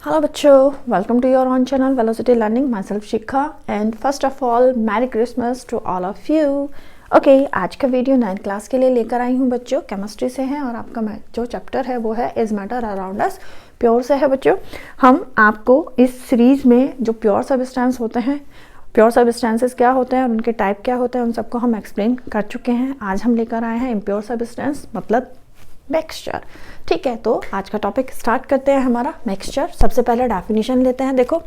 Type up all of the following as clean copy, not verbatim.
Hello बच्चों, welcome to your own channel Velocity Learning. Myself Shikha and first of all Merry Christmas to all of you. Okay, आज का video 9th class के लिए लेकर आई हूँ बच्चों, केमिस्ट्री से है और आपका जो चैप्टर है वो है is matter around us, pure से है बच्चों। हम आपको इस सीरीज में जो प्योर सबस्टेंस होते हैं, प्योर सबस्टेंसेस क्या होते हैं और उनके टाइप क्या होते हैं, उन सबको हम एक्सप्लेन कर चुके हैं। आज हम लेकर आए हैं इम्प्योर सबस्टेंस मतलब मिक्सचर। ठीक है, तो आज का टॉपिक स्टार्ट करते हैं हमारा मिक्सचर। सबसे पहले डेफिनेशन लेते हैं। देखो,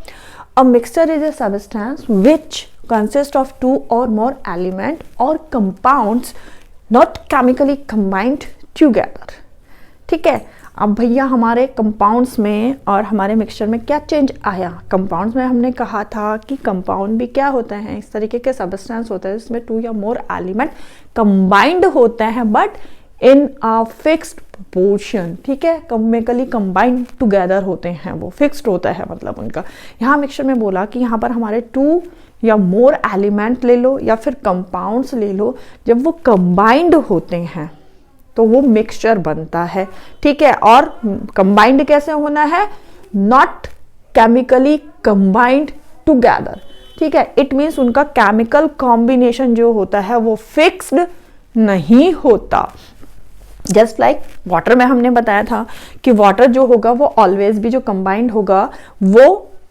a mixture is a substance which consist of two or more element or compounds not chemically combined together. ठीक है, अब भैया हमारे कंपाउंड्स में और हमारे मिक्सचर में क्या चेंज आया। कंपाउंड्स में हमने कहा था कि कंपाउंड भी क्या होते हैं, इस तरीके के सब्सटेंस होते हैं जिसमें टू या मोर एलिमेंट कंबाइंड होते हैं but in a fixed proportion. ठीक है, केमिकली कंबाइंड टुगेदर होते हैं, वो फिक्स्ड होता है मतलब उनका। यहाँ मिक्सचर में बोला कि यहाँ पर हमारे टू या मोर एलिमेंट ले लो या फिर कंपाउंड्स ले लो, जब वो कंबाइंड होते हैं तो वो मिक्सचर बनता है। ठीक है, और कंबाइंड कैसे होना है, नॉट केमिकली कंबाइंड टुगेदर। ठीक है, इट मीन्स उनका केमिकल कॉम्बिनेशन जो होता है वो फिक्स्ड नहीं होता। जस्ट लाइक वाटर में हमने बताया था कि वाटर जो होगा वो ऑलवेज भी जो कंबाइंड होगा वो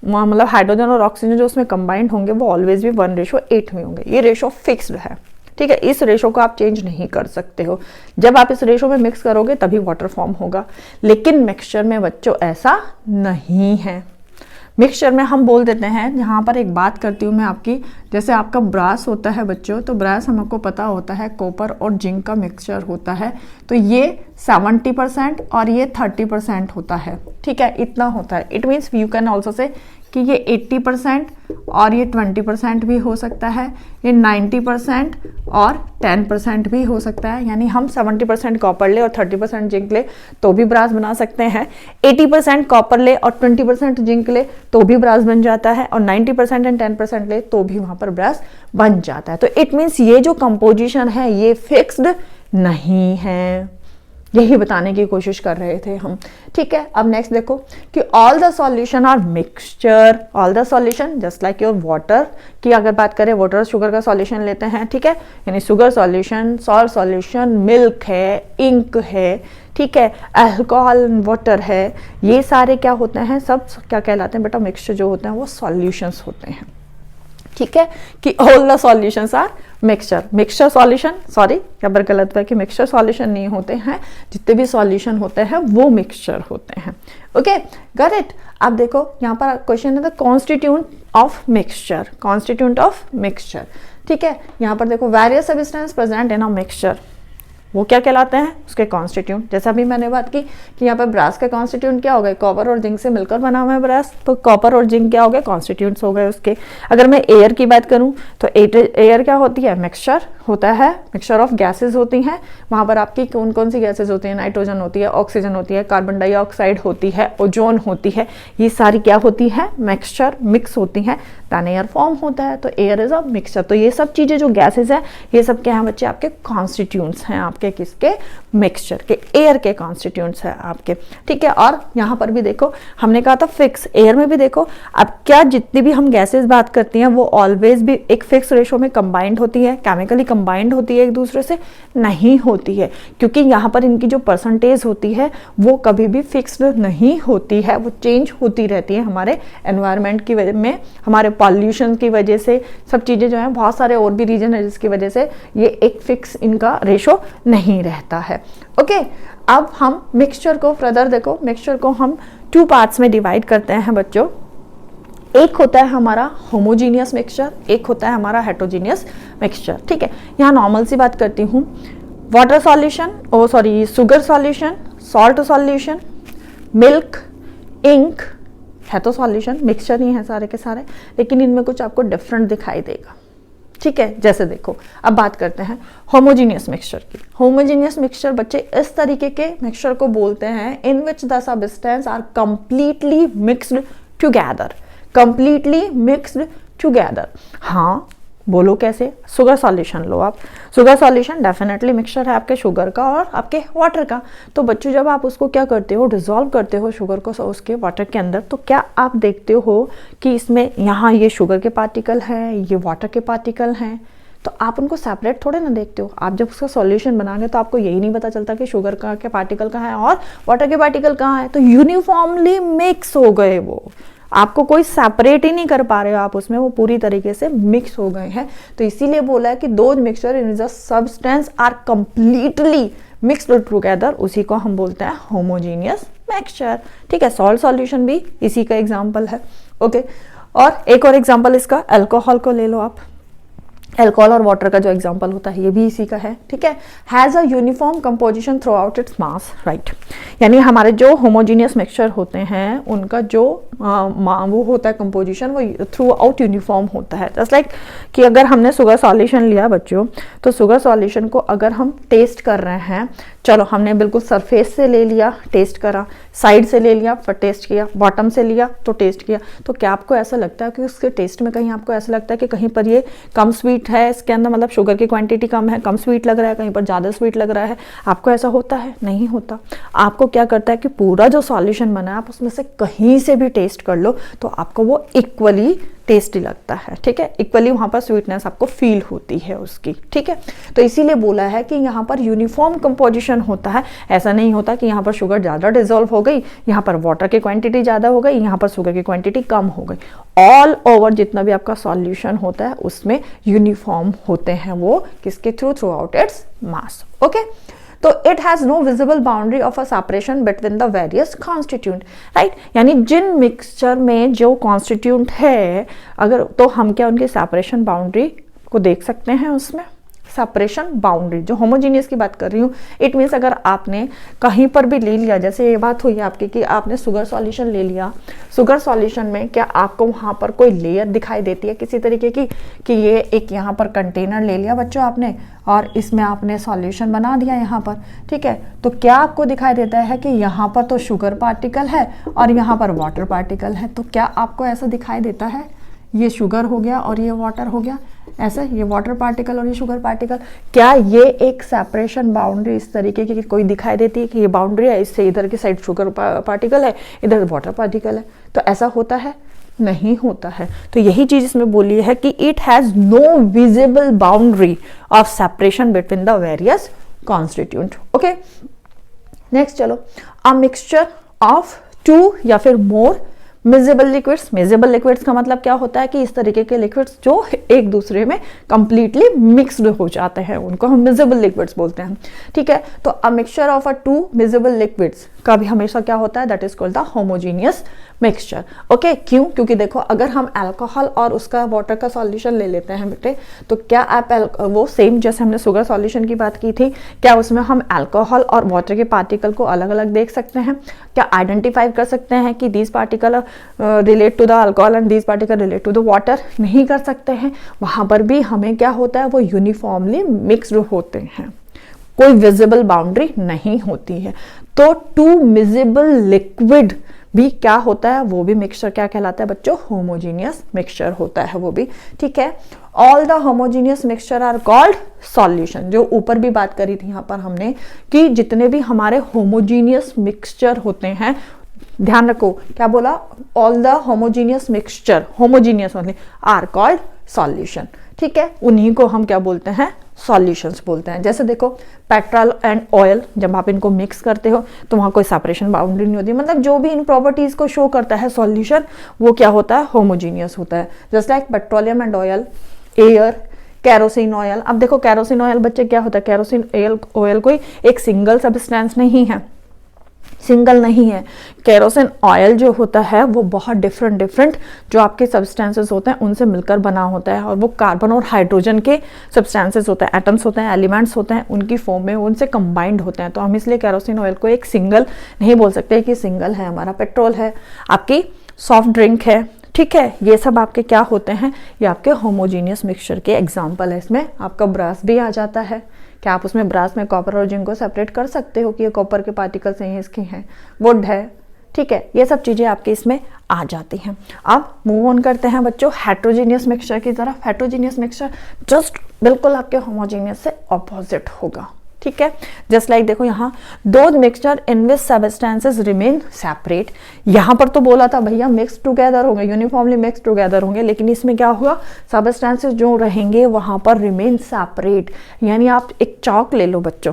मतलब हाइड्रोजन और ऑक्सीजन जो उसमें कंबाइंड होंगे वो ऑलवेज भी 1:8 में होंगे। ये रेशो फिक्स्ड है। ठीक है, इस रेशो को आप चेंज नहीं कर सकते हो। जब आप इस रेशो में मिक्स करोगे तभी वाटर फॉर्म होगा, लेकिन मिक्सचर में बच्चों ऐसा नहीं है। मिक्सचर में हम बोल देते हैं, यहाँ पर एक बात करती हूँ मैं आपकी, जैसे आपका ब्रास होता है बच्चों, तो ब्रास हमको पता होता है कॉपर और जिंक का मिक्सचर होता है, तो ये 70% और ये 30% होता है। ठीक है, इतना होता है। It means you can also say कि ये 80% और ये 20% भी हो सकता है, ये 90% और 10% भी हो सकता है। यानी हम 70% कॉपर ले और 30% जिंक ले तो भी ब्रास बना सकते हैं, 80% कॉपर ले और 20% जिंक ले तो भी ब्रास बन जाता है, और 90% एंड 10% ले तो भी वहां पर ब्रास बन जाता है। तो इट मीन्स ये जो कंपोजिशन है ये फिक्स्ड नहीं है, यही बताने की कोशिश कर रहे थे हम। ठीक है, अब नेक्स्ट देखो कि all the solution are mixture. All the solution just like your water की अगर बात करें, वाटर शुगर का सॉल्यूशन लेते हैं। ठीक है, यानी sugar solution, salt solution, milk है, इंक है, ठीक है, अल्कोहल वाटर है, ये सारे क्या होते हैं, सब क्या कहलाते हैं बेटा, मिक्सचर जो होते हैं वो सॉल्यूशंस होते हैं। ठीक है, कि all the solutions are mixture. Mixture solution, sorry क्या बार गलत है कि मिक्सचर सॉल्यूशन नहीं होते हैं, जितने भी सॉल्यूशन होते हैं वो मिक्सचर होते हैं। Okay, got it. अब देखो यहाँ पर क्वेश्चन है the constituent of mixture, constituent of mixture. ठीक है, यहाँ पर देखो various substance present in a mixture, वो क्या कहलाते हैं, उसके कॉन्स्टिट्यूएंट। जैसा अभी मैंने बात की कि यहाँ पर ब्रास का कॉन्स्टिट्यूएंट क्या हो गए, कॉपर और जिंक से मिलकर बना हुआ है ब्रास, तो कॉपर और जिंक क्या हो गए, कॉन्स्टिट्यूएंट्स हो गए उसके। अगर मैं एयर की बात करूँ तो एयर क्या होती है, मिक्सचर होता है, मिक्सचर ऑफ गैसेज होती हैं। वहाँ पर आपकी कौन कौन सी गैसेज होती है, नाइट्रोजन होती है, ऑक्सीजन होती है, कार्बन डाइऑक्साइड होती है, ओजोन होती है, ये सारी क्या होती है, मिक्सचर मिक्स होती हैं, देन एयर फॉर्म होता है। तो एयर इज अ मिक्सचर। तो ये सब चीजें जो गैसेज है ये सब क्या है बच्चे, आपके कॉन्स्टिट्यूएंट्स हैं, आपके किसके, मिक्सचर के, एयर के कॉन्स्टिट्यूएंट्स है आपके। ठीक है, और यहाँ पर भी देखो हमने कहा था फिक्स, एयर में भी देखो अब क्या, जितनी भी हम गैसेज बात करती हैं वो ऑलवेज भी एक फिक्स रेशो में कंबाइंड होती है, केमिकली कंबाइंड होती है, एक दूसरे से नहीं होती है, क्योंकि यहाँ पर इनकी जो परसेंटेज होती है वो कभी भी फिक्स्ड नहीं होती है, वो चेंज होती रहती है हमारे एनवायरनमेंट की वजह में, हमारे पॉल्यूशन की वजह से, सब चीजें जो है, बहुत सारे और भी रीजन है जिसकी वजह से ये एक फिक्स इनका रेशो नहीं रहता है। ओके, अब हम मिक्सचर को फर्दर देखो, मिक्सचर को हम 2 पार्ट्स में डिवाइड करते हैं बच्चों। एक होता है हमारा होमोजीनियस मिक्सचर, एक होता है हमारा हेटेरोजीनियस मिक्सचर। ठीक है, यहाँ नॉर्मल सी बात करती हूँ, water solution, oh sorry sugar solution, salt solution, milk, ink है तो सॉल्यूशन, मिक्सचर ही है सारे के सारे, लेकिन इनमें कुछ आपको डिफरेंट दिखाई देगा। ठीक है, जैसे देखो अब बात करते हैं होमोजीनियस मिक्सचर की। होमोजीनियस मिक्सचर बच्चे इस तरीके के मिक्सचर को बोलते हैं in which the substance are completely mixed together, completely mixed together. हाँ, बोलो कैसे? शुगर सॉल्यूशन लो आप। शुगर सॉल्यूशन डेफिनेटली मिक्सचर है आपके शुगर का और आपके वाटर का। तो बच्चों जब आप उसको क्या करते हो, डिसॉल्व करते हो शुगर को उसके वाटर के अंदर, तो क्या आप देखते हो कि इसमें यहाँ ये शुगर के पार्टिकल हैं, ये वाटर के पार्टिकल हैं, तो आप उनको सेपरेट थोड़े ना देखते हो। आप जब उसका सॉल्यूशन बनाओगे तो आपको यही नहीं पता चलता कि शुगर का के पार्टिकल कहाँ है और वाटर के पार्टिकल कहाँ है, तो यूनिफॉर्मली मिक्स हो गए वो। आपको कोई सेपरेट ही नहीं कर पा रहे हो आप उसमें, वो पूरी तरीके से मिक्स हो गए हैं। तो इसीलिए बोला है कि दो mixture in the substance are completely mixed together, उसी को हम बोलते हैं होमोजीनियस मिक्सचर। ठीक है, सॉल्ट सॉल्यूशन भी इसी का एग्जाम्पल है। ओके, और एक और एग्जाम्पल इसका अल्कोहल को ले लो आप। अल्कोहल और वाटर का जो एग्जांपल होता है ये भी इसी का है। ठीक है, has a uniform composition through out its mass, right. यानी हमारे जो होमोजीनियस मिक्सचर होते हैं उनका जो वो होता है कंपोजिशन, वो थ्रू आउट यूनिफॉर्म होता है। जस्ट लाइक कि अगर हमने शुगर सॉल्यूशन लिया बच्चों, तो शुगर सॉल्यूशन को अगर हम टेस्ट कर रहे हैं, चलो हमने बिल्कुल सरफेस से ले लिया, टेस्ट करा, साइड से ले लिया फिर टेस्ट किया, बॉटम से लिया तो टेस्ट किया, तो क्या आपको ऐसा लगता है कि उसके टेस्ट में कहीं आपको ऐसा लगता है कि कहीं पर ये कम स्वीट है, इसके अंदर मतलब शुगर की क्वांटिटी कम है, कम स्वीट लग रहा है, कहीं पर ज़्यादा स्वीट लग रहा है? आपको ऐसा होता है? नहीं होता। आपको क्या करता है कि पूरा जो सॉल्यूशन बना है आप उसमें से कहीं से भी टेस्ट कर लो तो आपको वो इक्वली टेस्टी लगता है। ठीक है, इक्वली वहां पर स्वीटनेस आपको फील होती है उसकी। ठीक है, तो इसीलिए बोला है कि यहाँ पर यूनिफॉर्म कंपोजिशन होता है। ऐसा नहीं होता कि यहाँ पर शुगर ज़्यादा डिसॉल्व हो गई, यहाँ पर वाटर की क्वांटिटी ज़्यादा हो गई, यहाँ पर शुगर की क्वांटिटी कम हो गई। ऑल ओवर जितना भी आपका सॉल्यूशन होता है उसमें यूनिफॉर्म होते हैं वो, किसके throughout its mass. Okay, तो it has no visible boundary of a separation between the various constituent, right. यानी जिन मिक्सचर में जो कॉन्स्टिट्यूंट है, अगर तो हम क्या उनकी सेपरेशन बाउंड्री को देख सकते हैं उसमें। सेपरेशन बाउंड्री जो होमोजीनियस की बात कर रही हूँ, इट मीन्स अगर आपने कहीं पर भी ले लिया, जैसे ये बात हुई आपकी कि आपने शुगर सॉल्यूशन ले लिया, शुगर सॉल्यूशन में क्या आपको वहाँ पर कोई लेयर दिखाई देती है किसी तरीके की कि ये एक यहाँ पर कंटेनर ले लिया बच्चों आपने और इसमें आपने सॉल्यूशन बना दिया यहाँ पर, ठीक है, तो क्या आपको दिखाई देता है कि यहाँ पर तो शुगर पार्टिकल है और यहाँ पर वाटर पार्टिकल है? तो क्या आपको ऐसा दिखाई देता है ये शुगर हो गया और ये वाटर हो गया, ऐसा ये वाटर पार्टिकल और ये शुगर पार्टिकल? क्या ये एक सेपरेशन बाउंड्री इस तरीके की कोई दिखाई देती है कि ये बाउंड्री है, इससे इधर की साइड शुगर पार्टिकल है, इधर वाटर पार्टिकल है? तो ऐसा होता है? नहीं होता है। तो यही चीज इसमें बोली है कि it has no visible boundary of separation between the various constituent. Okay, next चलो, अ मिक्सचर ऑफ टू या फिर more miscible liquids. Miscible liquids का मतलब क्या होता है कि इस तरीके के लिक्विड्स जो एक दूसरे में कंप्लीटली मिक्स्ड हो जाते हैं, उनको हम मिजिबल लिक्विड्स बोलते हैं। ठीक है, तो a mixture of a two miscible liquids का भी हमेशा क्या होता है, that is called the homogeneous mixture. Okay, क्यों? क्योंकि देखो अगर हम अल्कोहल और उसका वाटर का सॉल्यूशन ले लेते हैं बेटे, तो क्या आप वो सेम जैसे हमने शुगर सॉल्यूशन की बात की थी, क्या उसमें हम अल्कोहल और वाटर के पार्टिकल को अलग अलग देख सकते हैं? क्या आइडेंटिफाई कर सकते हैं कि these particle relate to the alcohol and these particle relate to the water? नहीं कर सकते हैं। वहां पर भी हमें क्या होता है, वो यूनिफॉर्मली मिक्स्ड होते हैं, कोई विजिबल बाउंड्री नहीं होती है। तो टू मिजिबल लिक्विड भी क्या होता है, वो भी मिक्सचर क्या कहलाता है बच्चों? होमोजीनियस मिक्सचर होता है वो भी। ठीक है, all the homogeneous mixture are called solution. जो ऊपर भी बात करी थी यहाँ पर हमने कि जितने भी हमारे होमोजीनियस मिक्सचर होते हैं, ध्यान रखो क्या बोला, all the homogeneous mixture, homogeneous only, are called solution. ठीक है, उन्हीं को हम क्या बोलते हैं? सॉल्यूशंस बोलते हैं। जैसे देखो पेट्रोल एंड ऑयल, जब आप इनको मिक्स करते हो तो वहां कोई सेपरेशन बाउंड्री नहीं होती, मतलब जो भी इन प्रॉपर्टीज को शो करता है सॉल्यूशन, वो क्या होता है? होमोजीनियस होता है। Just like petroleum and oil, air, kerosene oil. अब देखो कैरोसिन ऑयल बच्चे क्या होता है, कैरोसिन ऑयल कोई एक सिंगल सब्सटेंस नहीं है, सिंगल नहीं है। केरोसिन ऑयल जो होता है वो बहुत डिफरेंट जो आपके सब्सटेंसेस होते हैं उनसे मिलकर बना होता है, और वो कार्बन और हाइड्रोजन के सब्सटेंसेस होते हैं, एटम्स होते हैं, एलिमेंट्स होते हैं, उनकी फॉर्म में उनसे कंबाइंड होते हैं। तो हम इसलिए केरोसिन ऑयल को एक सिंगल नहीं बोल सकते कि सिंगल है हमारा पेट्रोल है, आपकी सॉफ्ट ड्रिंक है। ठीक है, ये सब आपके क्या होते हैं, ये आपके होमोजीनियस मिक्सचर के एग्जाम्पल है। इसमें आपका ब्रास भी आ जाता है। क्या आप उसमें ब्रास में कॉपर और जिंक को सेपरेट कर सकते हो कि ये कॉपर के पार्टिकल्स हैं, इसके हैं? वुड है, ठीक है, ये सब चीज़ें आपके इसमें आ जाती हैं। अब मूव ऑन करते हैं बच्चों हेट्रोजीनियस मिक्सचर की तरफ। हेट्रोजीनियस मिक्सचर जस्ट बिल्कुल आपके होमोजीनियस से ऑपोजिट होगा, ठीक है। जस्ट लाइक देखो यहाँ दो मिक्सचर इन विच सब्सटेंसेस रिमेन सेपरेट। यहाँ पर तो बोला था भैया मिक्स टुगेदर होंगे, यूनिफॉर्मली मिक्स टुगेदर होंगे, लेकिन इसमें क्या हुआ, सब्सटेंसेस जो रहेंगे वहां पर रिमेन सेपरेट। यानी आप एक चौक ले लो बच्चों,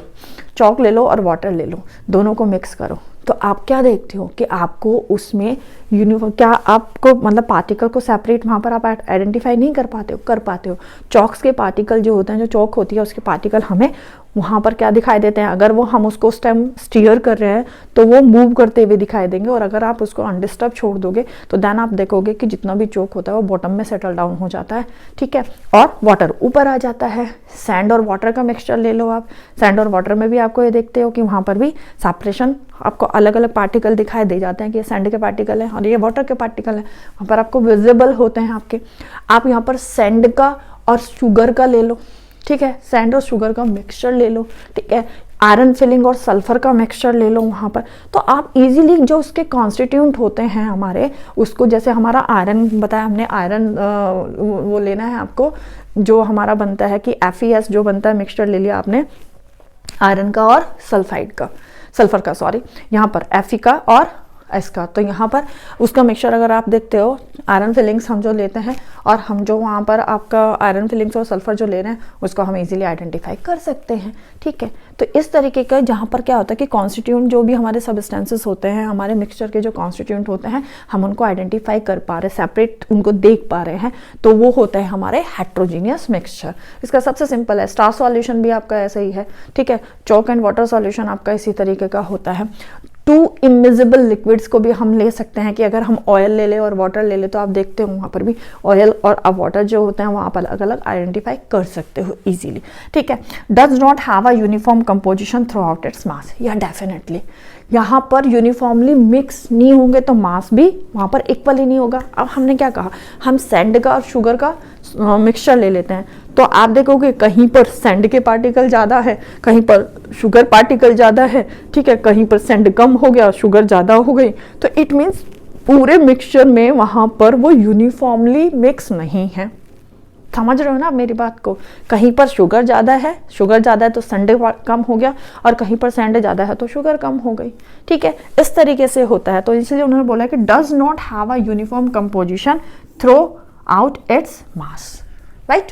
चौक ले लो और वाटर ले लो, दोनों को मिक्स करो, तो आप क्या देखते हो कि आपको उसमें यूनिफॉर्म, क्या आपको मतलब पार्टिकल को सेपरेट वहाँ पर आप आइडेंटिफाई नहीं कर पाते हो? कर पाते हो। चॉक्स के पार्टिकल जो होते हैं, जो चौक होती है उसके पार्टिकल हमें वहाँ पर क्या दिखाई देते हैं, अगर वो हम उसको उस टाइम स्टीयर कर रहे हैं तो वो मूव करते हुए दिखाई देंगे, और अगर आप उसको अनडिस्टर्ब छोड़ दोगे तो देन आप देखोगे कि जितना भी चौक होता है वो बॉटम में सेटल डाउन हो जाता है, ठीक है, और वाटर ऊपर आ जाता है। सैंड और वाटर का मिक्सचर ले लो आप, सैंड और वाटर में भी आपको ये देखते हो कि वहाँ पर भी सेपरेशन, आपको अलग अलग पार्टिकल दिखाई दे जाते हैं कि ये सैंड के पार्टिकल है और ये वाटर के पार्टिकल है, वहाँ पर आपको विजिबल होते हैं आपके। आप यहाँ पर सैंड का और शुगर का ले लो, ठीक है, सैंड और शुगर का मिक्सचर ले लो, ठीक है, आयरन फिलिंग और सल्फर का मिक्सचर ले लो वहाँ पर, तो आप इजीली जो उसके कॉन्स्टिट्यूंट होते हैं हमारे, उसको जैसे हमारा आयरन बताया हमने, आयरन वो लेना है आपको, जो हमारा बनता है कि FeS जो बनता है मिक्सचर ले लिया आपने आयरन का और सल्फाइड का, सल्फर का सॉरी, यहाँ पर Fe का और S का, तो यहाँ पर उसका मिक्सचर अगर आप देखते हो, आयरन फिलिंग्स हम जो लेते हैं और हम जो वहाँ पर आपका आयरन फिलिंग्स और सल्फर जो ले रहे हैं उसको हम इजीली आइडेंटिफाई कर सकते हैं, ठीक है। तो इस तरीके का जहाँ पर क्या होता है कि कॉन्स्टिट्यूंट जो भी हमारे सब्सटेंसेस होते हैं, हमारे मिक्सचर के जो कॉन्स्टिट्यूंट होते हैं, हम उनको आइडेंटिफाई कर पा रहे, सेपरेट उनको देख पा रहे हैं, तो वो होता है हमारे हेट्रोजीनियस मिक्सचर। इसका सबसे सिंपल है, स्टार सॉल्यूशन भी आपका ऐसा ही है, ठीक है, चॉक एंड वाटर सॉल्यूशन आपका इसी तरीके का होता है। टू इमिजिबल लिक्विड्स को भी हम ले सकते हैं कि अगर हम ऑयल ले ले और वाटर ले ले, तो आप देखते हो वहाँ पर भी ऑयल और वाटर जो होते हैं वहाँ पर अलग अलग आइडेंटिफाई कर सकते हो इजीली, ठीक है। Does not have a uniform composition through out its मास, या डेफिनेटली यहाँ पर यूनिफॉर्मली मिक्स नहीं होंगे तो मास भी वहाँ पर इक्वली नहीं होगा। अब हमने क्या कहा, हम सैंड का और शुगर का मिक्सचर ले लेते हैं, तो आप देखोगे कहीं पर सैंड के पार्टिकल ज़्यादा है, कहीं पर शुगर पार्टिकल ज़्यादा है, ठीक है, कहीं पर सैंड कम हो गया शुगर ज़्यादा हो गई, तो इट मीन्स पूरे मिक्सचर में वहाँ पर वो यूनिफॉर्मली मिक्स नहीं है। समझ रहे हो ना आप मेरी बात को, कहीं पर शुगर ज़्यादा है, शुगर ज़्यादा है तो सैंड कम हो गया, और कहीं पर सैंड ज़्यादा है तो शुगर कम हो गई, ठीक है, इस तरीके से होता है। तो इसलिए उन्होंने बोला कि does not have a uniform composition through out its mass, right.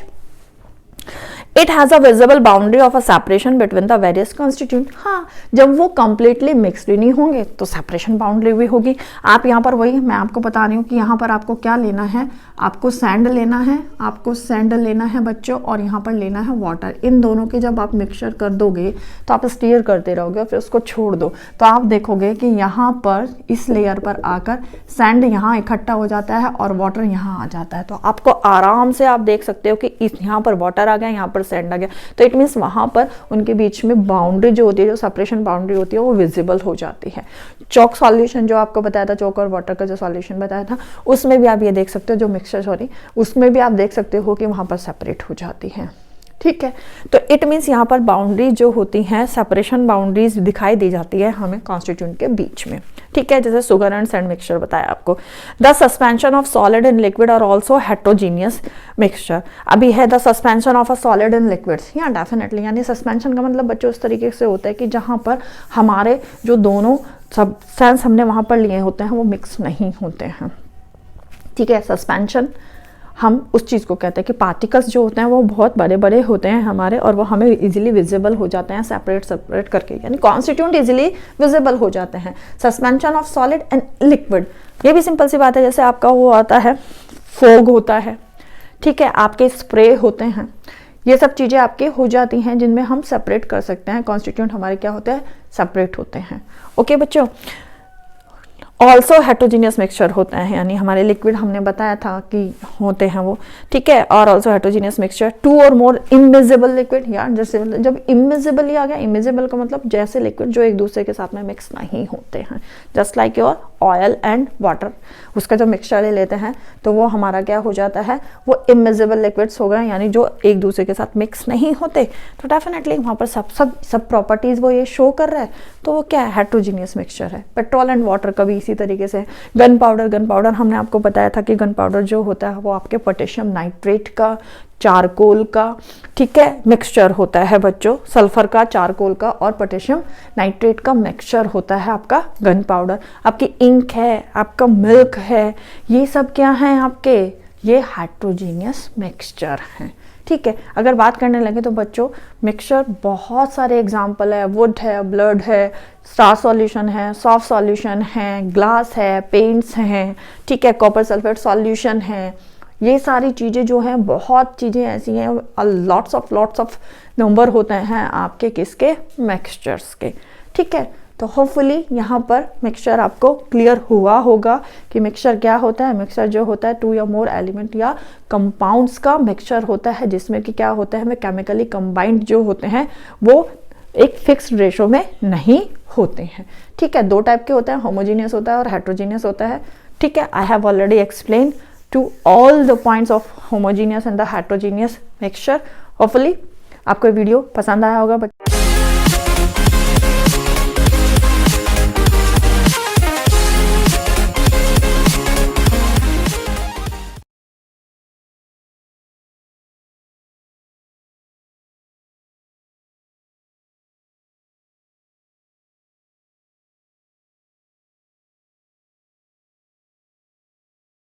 It has a visible boundary of a separation between the various constituent. हाँ, जब वो कंप्लीटली मिक्सड नहीं होंगे तो सेपरेशन बाउंड्री भी होगी। आप यहाँ पर वही मैं आपको बता रही हूँ कि यहाँ पर आपको क्या लेना है, आपको सैंड लेना है, आपको सैंड लेना है बच्चों, और यहाँ पर लेना है वाटर। इन दोनों के जब आप मिक्सचर कर दोगे तो आप स्टीयर करते रहोगे और फिर उसको छोड़ दो, तो आप देखोगे कि यहाँ पर इस लेयर पर आकर सैंड यहाँ इकट्ठा हो जाता है और वाटर यहाँ आ जाता है। तो आपको आराम से आप देख सकते हो कि यहाँ पर वाटर आ गया, यहाँ पर सैंड आ गया, तो इट मीन्स वहाँ पर उनके बीच में बाउंड्री जो होती है, जो सेपरेशन बाउंड्री होती है, वो विजिबल हो जाती है। चॉक सॉल्यूशन जो आपको बताया था, चॉक और वाटर का जो सॉल्यूशन बताया था, उसमें भी आप ये देख सकते हो, जो मिक्सचर सॉरी, उसमें भी आप देख सकते हो कि वहाँ पर सेपरेट हो जाती है, ठीक है। तो इट मीन्स यहाँ पर बाउंड्री जो होती हैं, सेपरेशन बाउंड्रीज दिखाई दी जाती है हमें कॉन्स्टिट्यूंट के बीच में, ठीक है, जैसे शुगर एंड सैंड मिक्सचर बताया आपको। The suspension of solid in liquid और ऑल्सो हेट्रोजीनियस मिक्सचर। अभी है the suspension of a solid in liquids, या डेफिनेटली, यानी सस्पेंशन का मतलब बच्चों इस तरीके से होता है कि जहाँ पर हमारे जो दोनों सब्सटेंस हमने वहाँ पर लिए होते हैं वो मिक्स नहीं होते हैं, ठीक है। सस्पेंशन हम उस चीज़ को कहते हैं कि पार्टिकल्स जो होते हैं वो बहुत बड़े बड़े होते हैं हमारे, और वो हमें इजीली विजिबल हो जाते हैं सेपरेट करके, यानी कॉन्स्टिट्यूंट इजीली विजिबल हो जाते हैं। Suspension of solid and liquid, ये भी सिंपल सी बात है, जैसे आपका वो आता है फोग होता है, ठीक है, आपके स्प्रे होते हैं, ये सब चीज़ें आपके हो जाती हैं जिनमें हम सेपरेट कर सकते हैं, कॉन्स्टिट्यूंट हमारे क्या होते हैं, सेपरेट होते हैं, ओके बच्चों। ऑल्सो हेट्रोजीनियस मिक्सचर होता है, यानी हमारे लिक्विड हमने बताया था कि होते हैं वो, ठीक है, और also heterogeneous mixture to or more immiscible liquid, यार जैसे जब इमिजिबल ही आ गया, इमिजिबल का मतलब जैसे लिक्विड जो एक दूसरे के साथ में मिक्स नहीं होते हैं, just like your oil and water, उसका जो मिक्सचर ले लेते हैं तो वो हमारा क्या हो जाता है, वो इमिजिबल लिक्विड्स हो गए, यानी जो एक दूसरे के साथ मिक्स नहीं होते, तो डेफिनेटली वहाँ पर सब प्रॉपर्टीज वो ये शो कर रहा है, तो वो क्या है, हेट्रोजीनियस मिक्सचर है। पेट्रोल एंड वाटर का भी इसी इसी तरीके से गन पाउडर हमने आपको बताया था कि गन पाउडर जो होता है वो आपके पोटेशियम नाइट्रेट का, चारकोल का, ठीक है, मिक्सचर होता है बच्चों। सल्फर का, चारकोल का और पोटेशियम नाइट्रेट का मिक्सचर होता है आपका गन पाउडर। आपकी इंक है, आपका मिल्क है, ये सब क्या है आपके, ये हेट्रोजीनियस मिक्सचर हैं, ठीक है। अगर बात करने लगे तो बच्चों मिक्सचर बहुत सारे एग्जाम्पल है, वुड है, ब्लड है, स्टार सॉल्यूशन है, सॉफ्ट सॉल्यूशन है, ग्लास है, पेंट्स हैं, ठीक है, कॉपर सल्फेट सॉल्यूशन है। ये सारी चीज़ें जो हैं, बहुत चीज़ें ऐसी हैं, लॉट्स ऑफ नंबर होते हैं आपके किसके, मिक्सचर्स के, ठीक है। तो होपफुली यहाँ पर मिक्सचर आपको क्लियर हुआ होगा कि मिक्सचर क्या होता है। मिक्सचर जो होता है 2 या मोर एलिमेंट या कंपाउंड्स का मिक्सचर होता है, जिसमें कि क्या होता है, केमिकली कंबाइंड जो होते हैं वो एक फिक्स्ड रेशो में नहीं होते हैं, ठीक है। 2 टाइप के होते हैं, होमोजीनियस होता है और हेट्रोजीनियस होता है, ठीक है। I have already explain to all the points of homogeneous and the heterogeneous mixture. Hopefully आपको वीडियो पसंद आया होगा।